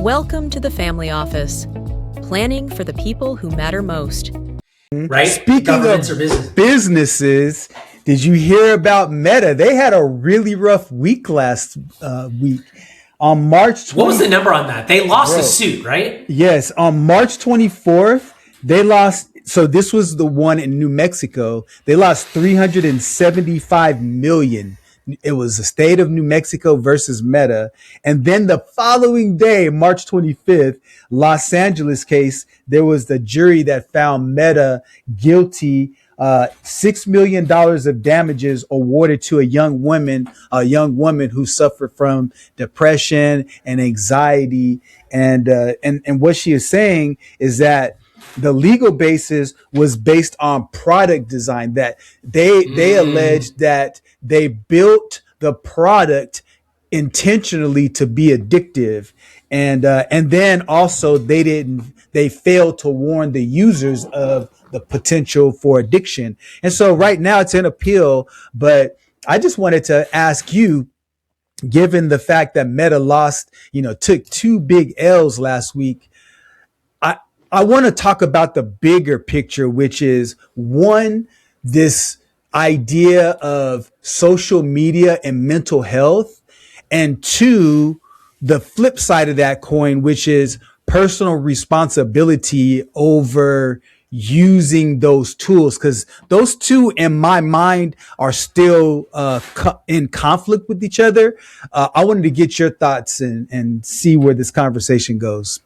Welcome to the Family Office, planning for the people who matter most. Right? Speaking of businesses, did you hear about Meta? They had a really rough week last week. On March 20th, what was the number on that? They lost the suit, right? Yes. On March 24th, they lost. So this was the one in New Mexico. They lost $375 million. It was the state of New Mexico versus Meta. And then the following day, March 25th, Los Angeles case, there was the jury that found Meta guilty. $6 million of damages awarded to a young woman who suffered from depression and anxiety. And what she is saying is that the legal basis was based on product design, that they alleged that they built the product intentionally to be addictive. And then also they failed to warn the users of the potential for addiction. And so right now it's in appeal, but I just wanted to ask you, given the fact that Meta took two big L's last week, I want to talk about the bigger picture, which is one, this idea of social media and mental health, and two, the flip side of that coin, which is personal responsibility over using those tools, because those two in my mind are still in conflict with each other. I wanted to get your thoughts and see where this conversation goes.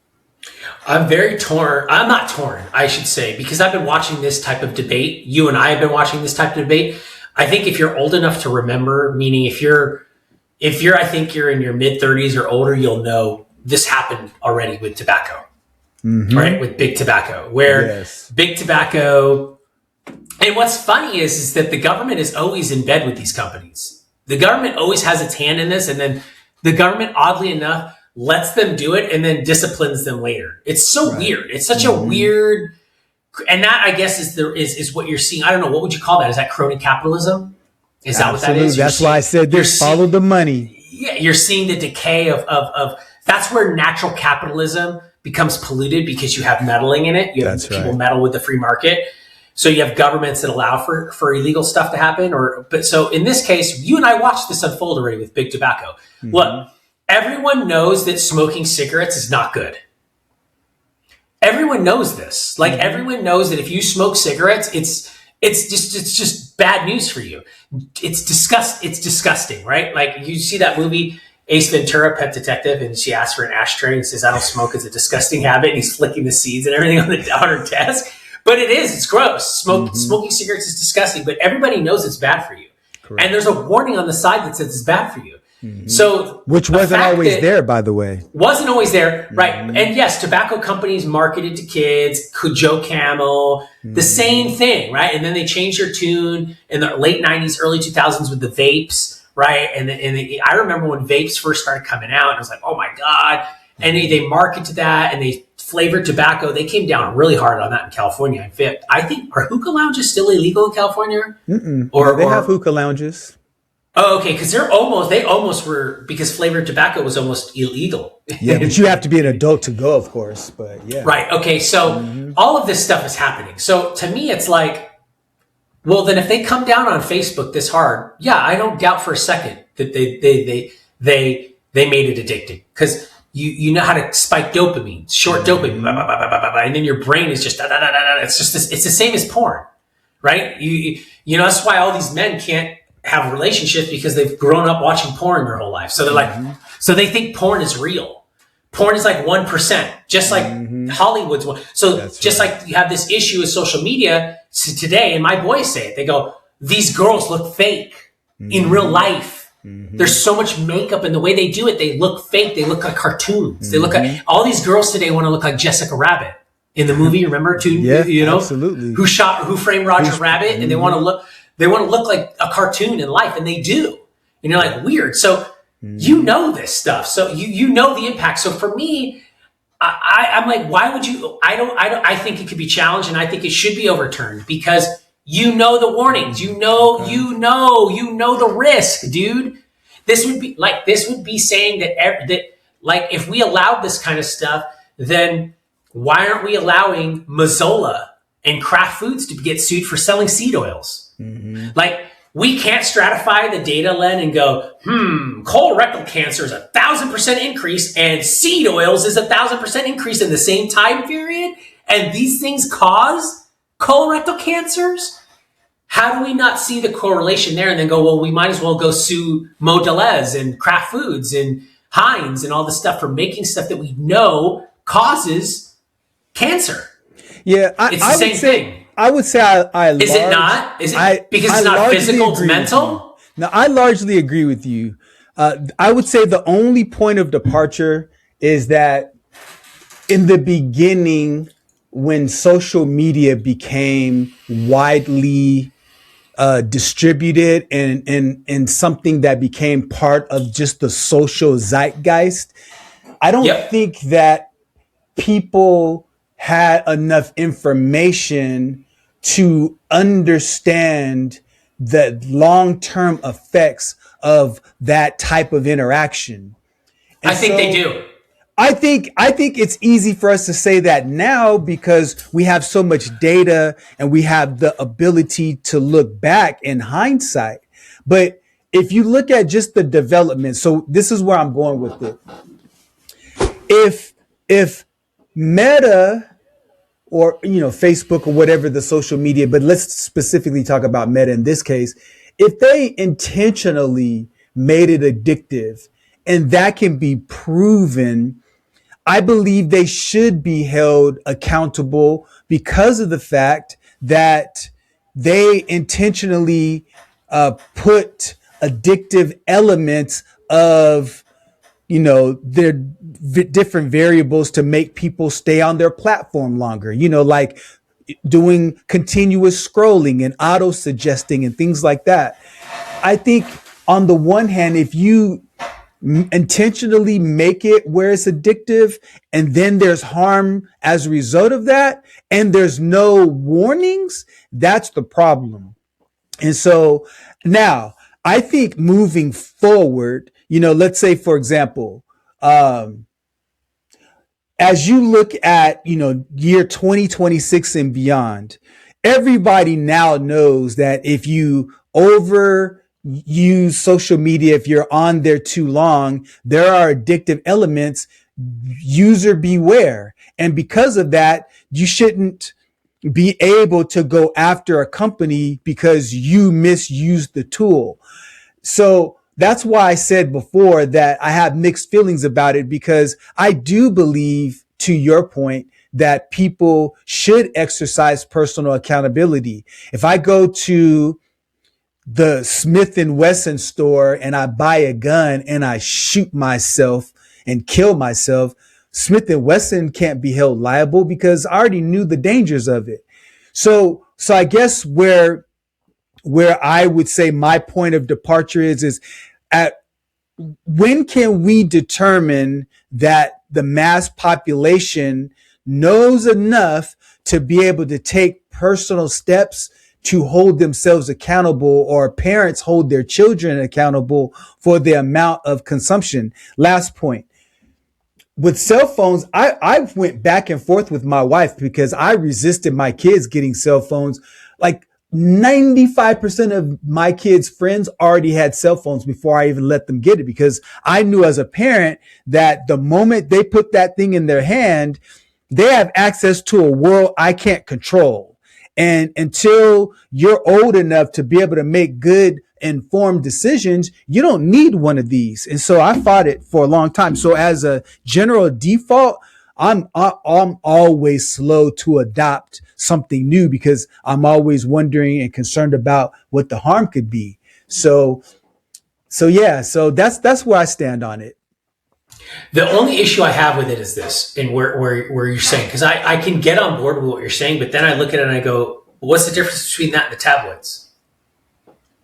I'm very torn. I'm not torn, I should say, because I've been watching this type of debate. You and I have been watching this type of debate. I think if you're old enough to remember, meaning if you're I think you're in your mid 30s or older, you'll know this happened already with tobacco, right? With big tobacco, where big tobacco. And what's funny is that the government is always in bed with these companies. The government always has its hand in this. And then the government, oddly enough, lets them do it and then disciplines them later. It's so weird. It's such a weird, and that I guess is what you're seeing. I don't know. What would you call that? Is that crony capitalism? Is that what that is? That's why I said follow the money. Yeah. You're seeing the decay of that's where natural capitalism becomes polluted because you have meddling in it. You have people meddle with the free market. So you have governments that allow for illegal stuff to happen. But so in this case, you and I watched this unfold already with big tobacco. Look, everyone knows that smoking cigarettes is not good. Everyone knows this. Like everyone knows that if you smoke cigarettes, it's just bad news for you. It's disgusting, right? Like you see that movie Ace Ventura, Pet Detective, and she asks for an ashtray and says, "I don't smoke. It's a disgusting habit." And he's flicking the seeds and everything on her desk. But it's gross. Smoking cigarettes is disgusting, but everybody knows it's bad for you. Correct. And there's a warning on the side that says it's bad for you. So, which wasn't always there, by the way. Wasn't always there, right? And yes, tobacco companies marketed to kids, Joe Camel, the same thing, right? And then they changed their tune in the late 90s, early 2000s with the vapes, right? And I remember when vapes first started coming out, and I was like, oh my God. And they marketed that, and they flavored tobacco. They came down really hard on that in California. In fact, I think, are hookah lounges still illegal in California? Or they have hookah lounges. Oh, okay, because they almost were, because flavored tobacco was almost illegal. Yeah, but you have to be an adult to go, of course. But yeah. Right. Okay. So all of this stuff is happening. So to me, it's like, well, then if they come down on Facebook this hard, yeah, I don't doubt for a second that they made it addicting, because you know how to spike dopamine, short dopamine, blah, blah, blah, blah, blah, blah, and then your brain is just da, da, da, da, da. It's just this, it's the same as porn, right? You know that's why all these men can't have relationships, because they've grown up watching porn their whole life. So they're like, so they think porn is real. Porn is like 1%, just like Hollywood's one. So that's just like you have this issue with social media today, and my boys say it. They go, these girls look fake in real life. There's so much makeup, and the way they do it, they look fake. They look like cartoons. They look like, all these girls today want to look like Jessica Rabbit in the movie. Remember, absolutely. Who Framed Roger Rabbit, and they want to look like a cartoon in life, and they do. And you're like, weird. So you know this stuff. So you know the impact. So for me, I'm like, why would you? I think it could be challenged, and I think it should be overturned, because you know the warnings. You know the risk, dude. This would be saying that Like, if we allowed this kind of stuff, then why aren't we allowing Mazola and Kraft Foods to get sued for selling seed oils? Mm-hmm. Like, we can't stratify the data, Len, and go, colorectal cancer is 1,000% increase and seed oils is 1,000% increase in the same time period. And these things cause colorectal cancers? How do we not see the correlation there and then go, well, we might as well go sue Mondelez and Kraft Foods and Heinz and all this stuff for making stuff that we know causes cancer? Yeah, it's the same thing. I would say is it not? Is it because it's not physical, it's mental? No, I largely agree with you. I would say the only point of departure is that in the beginning, when social media became widely distributed and something that became part of just the social zeitgeist, I don't think that people had enough information to understand the long-term effects of that type of interaction. And I think they do. I think it's easy for us to say that now because we have so much data and we have the ability to look back in hindsight. But if you look at just the development, so this is where I'm going with it. If Meta or, Facebook or whatever the social media, but let's specifically talk about Meta in this case, if they intentionally made it addictive and that can be proven, I believe they should be held accountable because of the fact that they intentionally put addictive elements of, their different variables to make people stay on their platform longer, like doing continuous scrolling and auto suggesting and things like that. I think on the one hand, if you intentionally make it where it's addictive and then there's harm as a result of that and there's no warnings, that's the problem. And so now I think moving forward, let's say, for example, as you look at, year 2026 and beyond, everybody now knows that if you overuse social media, if you're on there too long, there are addictive elements. User beware. And because of that, you shouldn't be able to go after a company because you misused the tool. So that's why I said before that I have mixed feelings about it, because I do believe, to your point, that people should exercise personal accountability. If I go to the Smith & Wesson store and I buy a gun and I shoot myself and kill myself, Smith & Wesson can't be held liable because I already knew the dangers of it. So I guess where I would say my point of departure is at when can we determine that the mass population knows enough to be able to take personal steps to hold themselves accountable, or parents hold their children accountable for the amount of consumption? Last point. With cell phones, I went back and forth with my wife because I resisted my kids getting cell phones. Like 95% of my kids' friends already had cell phones before I even let them get it, because I knew as a parent that the moment they put that thing in their hand, they have access to a world I can't control. And until you're old enough to be able to make good, informed decisions, you don't need one of these. And so I fought it for a long time. So as a general default, I'm always slow to adopt something new because I'm always wondering and concerned about what the harm could be. So that's where I stand on it. The only issue I have with it is this, and where you're saying, because I can get on board with what you're saying, but then I look at it and I go, what's the difference between that and the tabloids?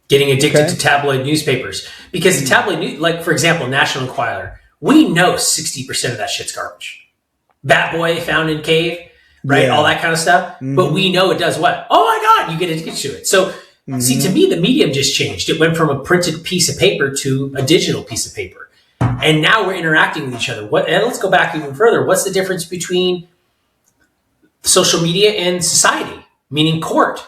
Getting addicted to tabloid newspapers. Because the tabloid news, like for example, National Enquirer, we know 60% of that shit's garbage. Bat Boy found in cave, right? Yeah. All that kind of stuff. Mm-hmm. But we know it does what? Oh my God, you get addicted to it. So see, to me, the medium just changed. It went from a printed piece of paper to a digital piece of paper. And now we're interacting with each other. And let's go back even further. What's the difference between social media and society? Meaning court.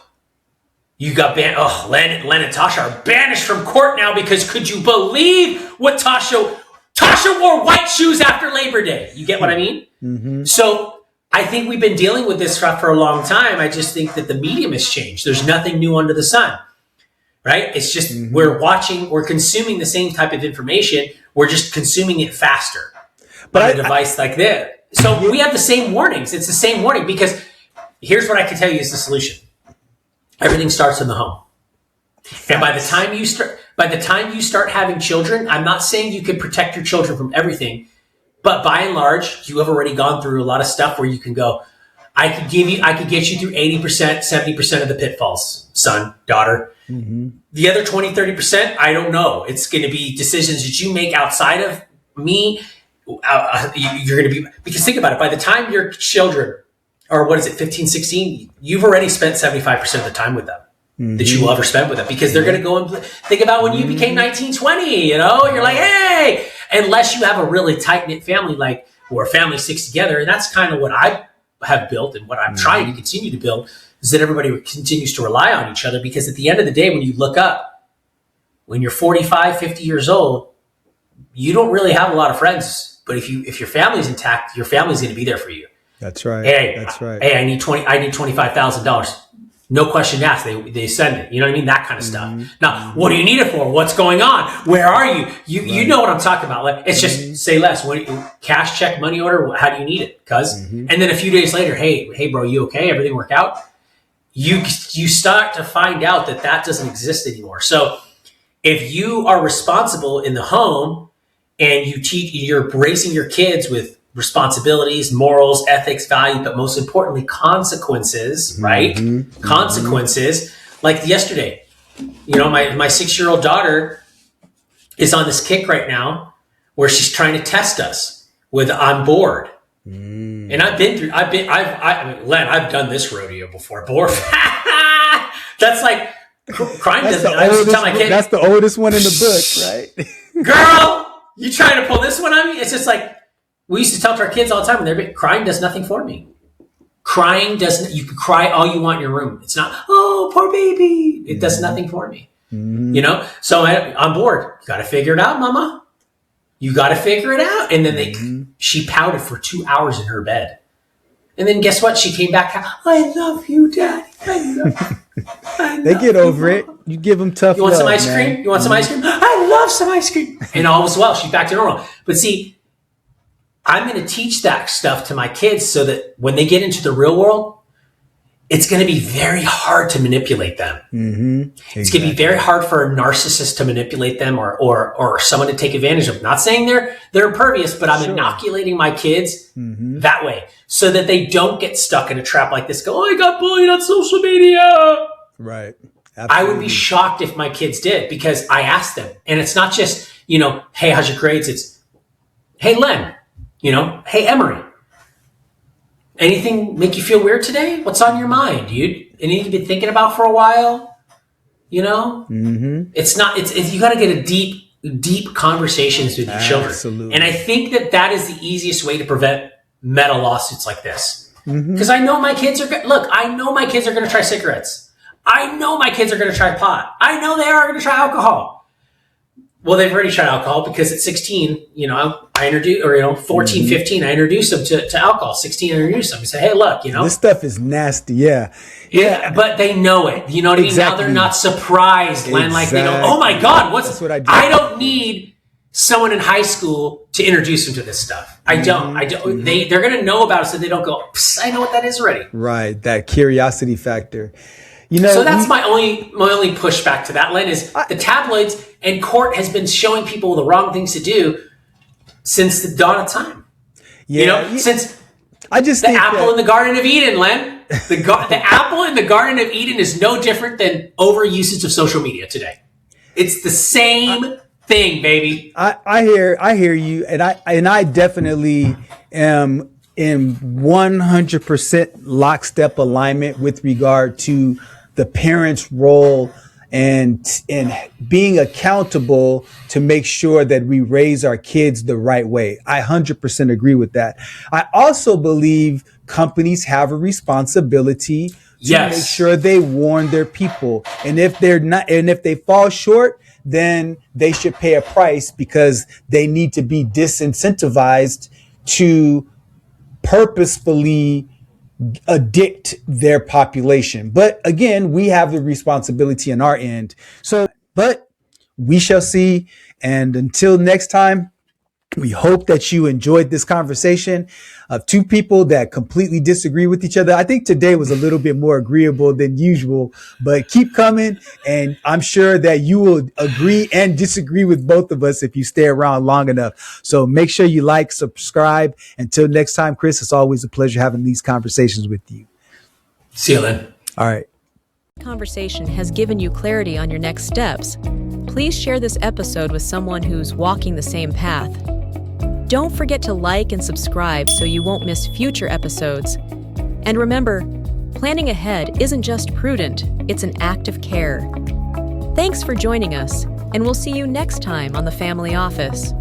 You got banned. Oh, Len and Tasha are banished from court now because could you believe what Tasha wore white shoes after Labor Day? You get what I mean? Mm-hmm. So I think we've been dealing with this stuff for a long time. I just think that the medium has changed. There's nothing new under the sun, right? It's just we're consuming the same type of information. We're just consuming it faster on a device like this. So we have the same warnings. It's the same warning because here's what I can tell you is the solution. Everything starts in the home. And by the time you start having children, I'm not saying you can protect your children from everything, but by and large, you have already gone through a lot of stuff where you can go, I could get you through 80%, 70% of the pitfalls, son, daughter. Mm-hmm. The other 20, 30%, I don't know. It's going to be decisions that you make outside of me. You're going to be, because think about it, by the time your children are, 15, 16, you've already spent 75% of the time with them that you will ever spend with them because they're going to go and think about when you became 19, 20, you're like, hey, unless you have a really tight-knit family, like where family sticks together. And that's kind of what I have built and what I'm trying to continue to build is that everybody continues to rely on each other because at the end of the day, when you look up, when you're 45, 50 years old, you don't really have a lot of friends. But if your family's intact, your family's going to be there for you. That's right. That's right. Hey, I need $25,000. No question asked. They send it. You know what I mean? That kind of stuff. Now, what do you need it for? What's going on? Where are you? You know what I'm talking about. Like, it's just say less. Cash, check, money order. How do you need it? And then a few days later, hey, bro, you okay? Everything work out? You start to find out that doesn't exist anymore. So if you are responsible in the home and you're raising your kids with responsibilities, morals, ethics, value, but most importantly, consequences, right? Consequences. Like yesterday, my 6-year-old daughter is on this kick right now where she's trying to test us with on board. And Len, I've done this rodeo before. Board. That's like crime. That's the oldest one in the book, right? Girl, you trying to pull this one on me? It's just like, we used to tell to our kids all the time, crying does nothing for me. Crying doesn't, you can cry all you want in your room. It's not, oh, poor baby. It does nothing for me. So I'm bored. You got to figure it out, mama. You got to figure it out. And then she pouted for 2 hours in her bed. And then guess what? She came back. I love you, Daddy. They get over it. You give them tough love. You want some ice cream? You want some ice cream? I love some ice cream. And all was well. She's back to normal. But see, I'm going to teach that stuff to my kids so that when they get into the real world, it's going to be very hard to manipulate them. Exactly. It's going to be very hard for a narcissist to manipulate them or someone to take advantage of them. Not saying they're impervious, but I'm inoculating my kids that way so that they don't get stuck in a trap like this. Go, oh, I got bullied on social media. Right. Absolutely. I would be shocked if my kids did because I asked them. And it's not just, hey, how's your grades? It's, hey, Len. Hey, Emery, anything make you feel weird today? What's on your mind, dude? Anything you've been thinking about for a while? It's not, you got to get a deep conversations with your children. And I think that is the easiest way to prevent meta lawsuits like this. Because I know my kids are going to try cigarettes. I know my kids are going to try pot. I know they are going to try alcohol. Well, they've already tried alcohol because at 16, I introduced, 14, 15, I introduced them to alcohol. 16, I introduced them. I say, hey, look, this stuff is nasty. Yeah. But they know it. You know what I mean? Now they're not surprised, Len, like they go, oh my God, That's what I do. I don't need someone in high school to introduce them to this stuff. I don't. They're going to know about it so they don't go, I know what that is already. Right. That curiosity factor. So that's my only pushback to that, Len, is the tabloids and court has been showing people the wrong things to do since the dawn of time. Since I just the apple in the Garden of Eden, Len. The apple in the Garden of Eden is no different than overusage of social media today. It's the same thing, baby. I hear you, and I definitely am in 100% lockstep alignment with regard to the parents' role and being accountable to make sure that we raise our kids the right way. I 100% agree with that. I also believe companies have a responsibility to make sure they warn their people. And if they fall short, then they should pay a price, because they need to be disincentivized to purposefully addict their population. But again, we have the responsibility on our end. But we shall see. And until next time, we hope that you enjoyed this conversation of two people that completely disagree with each other. I think today was a little bit more agreeable than usual, but keep coming. And I'm sure that you will agree and disagree with both of us if you stay around long enough. So make sure you like, subscribe. Until next time, Chris, it's always a pleasure having these conversations with you. See you, Lynn. All right. Conversation has given you clarity on your next steps. Please share this episode with someone who's walking the same path. Don't forget to like and subscribe so you won't miss future episodes. And remember, planning ahead isn't just prudent, it's an act of care. Thanks for joining us, and we'll see you next time on The Family Office.